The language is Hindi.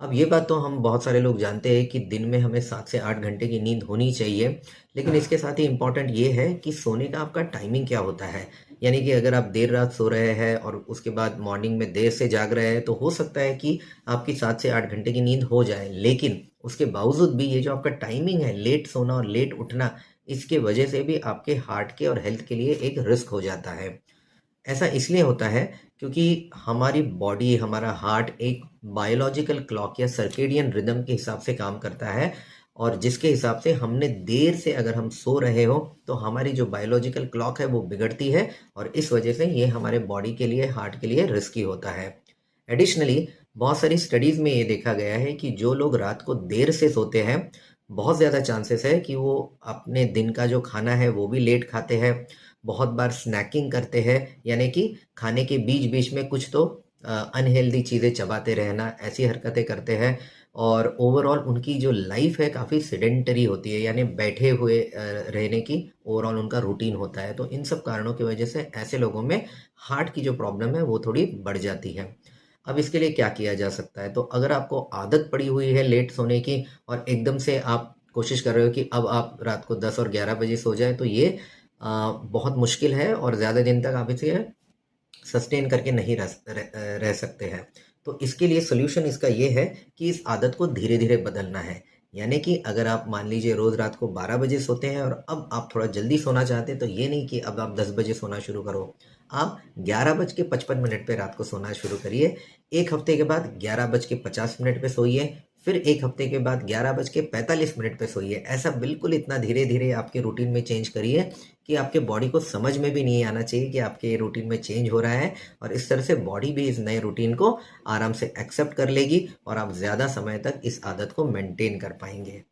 अब ये बात तो हम बहुत सारे लोग जानते हैं कि दिन में हमें 7 से 8 घंटे की नींद होनी चाहिए। लेकिन इसके साथ ही इम्पोर्टेंट ये है कि सोने का आपका टाइमिंग क्या होता है। यानी कि अगर आप देर रात सो रहे हैं और उसके बाद मॉर्निंग में देर से जाग रहे हैं तो हो सकता है कि आपकी 7 से 8 घंटे की नींद हो जाए। लेकिन उसके बावजूद भी ये जो आपका टाइमिंग है, लेट सोना और लेट उठना, इसके वजह से भी आपके हार्ट के और हेल्थ के लिए एक रिस्क हो जाता है। ऐसा इसलिए होता है क्योंकि हमारी बॉडी, हमारा हार्ट एक बायोलॉजिकल क्लॉक या सर्केडियन रिदम के हिसाब से काम करता है। और जिसके हिसाब से हमने देर से अगर हम सो रहे हो तो हमारी जो बायोलॉजिकल क्लॉक है वो बिगड़ती है। और इस वजह से ये हमारे बॉडी के लिए, हार्ट के लिए रिस्की होता है। एडिशनली बहुत सारी स्टडीज़ में ये देखा गया है कि जो लोग रात को देर से सोते हैं, बहुत ज़्यादा चांसेस है कि वो अपने दिन का जो खाना है वो भी लेट खाते हैं। बहुत बार स्नैकिंग करते हैं, यानी कि खाने के बीच बीच में कुछ तो अनहेल्दी चीज़ें चबाते रहना, ऐसी हरकतें करते हैं। और ओवरऑल उनकी जो लाइफ है काफ़ी सेडेंटरी होती है, यानी बैठे हुए रहने की ओवरऑल उनका रूटीन होता है। तो इन सब कारणों की वजह से ऐसे लोगों में हार्ट की जो प्रॉब्लम है वो थोड़ी बढ़ जाती है। अब इसके लिए क्या किया जा सकता है? तो अगर आपको आदत पड़ी हुई है लेट सोने की और एकदम से आप कोशिश कर रहे हो कि अब आप रात को 10 और 11 बजे सो जाएँ, तो ये बहुत मुश्किल है और ज़्यादा दिन तक आप इसे सस्टेन करके नहीं रह सकते हैं। तो इसके लिए सॉल्यूशन इसका ये है कि इस आदत को धीरे-धीरे बदलना है। यानी कि अगर आप मान लीजिए रोज़ रात को 12 बजे सोते हैं और अब आप थोड़ा जल्दी सोना चाहते हैं, तो ये नहीं कि अब आप 10 बजे सोना शुरू करो। आप 11:55 पे रात को सोना शुरू करिए। 1 हफ्ते के बाद 11:50 पे सोइए, फिर 1 हफ्ते के बाद 11:45 पे सोइए। ऐसा बिल्कुल इतना धीरे-धीरे आपके रूटीन में चेंज करिए कि आपके बॉडी को समझ में भी नहीं आना चाहिए कि आपके रूटीन में चेंज हो रहा है। और इस तरह से बॉडी भी इस नए रूटीन को आराम से एक्सेप्ट कर लेगी और आप ज़्यादा समय तक इस आदत को मेंटेन कर पाएंगे।